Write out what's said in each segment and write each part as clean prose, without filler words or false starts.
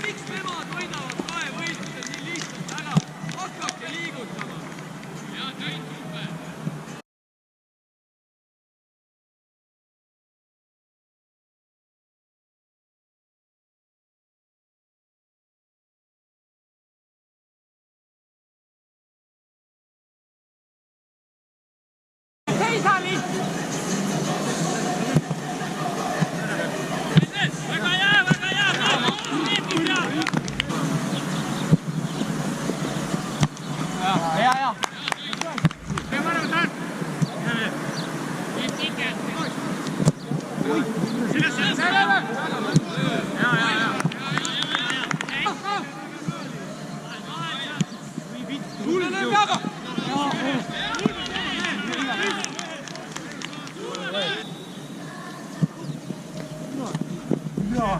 miks nemad võidavad kahevõistlused nii lihtsalt ära? Hakake liigutama. Ja töid super. Seisali! Väga hea! Ja.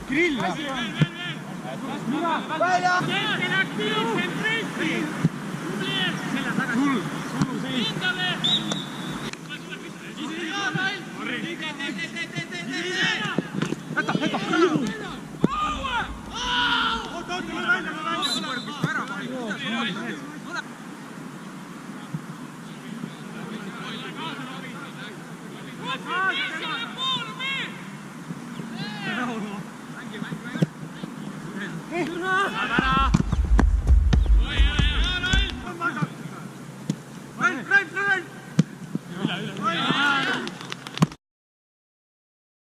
Grill! Välja! Keskel aktiivsem Kristi! Sul seis! Hindale! Võta! Oota, välja! Üle!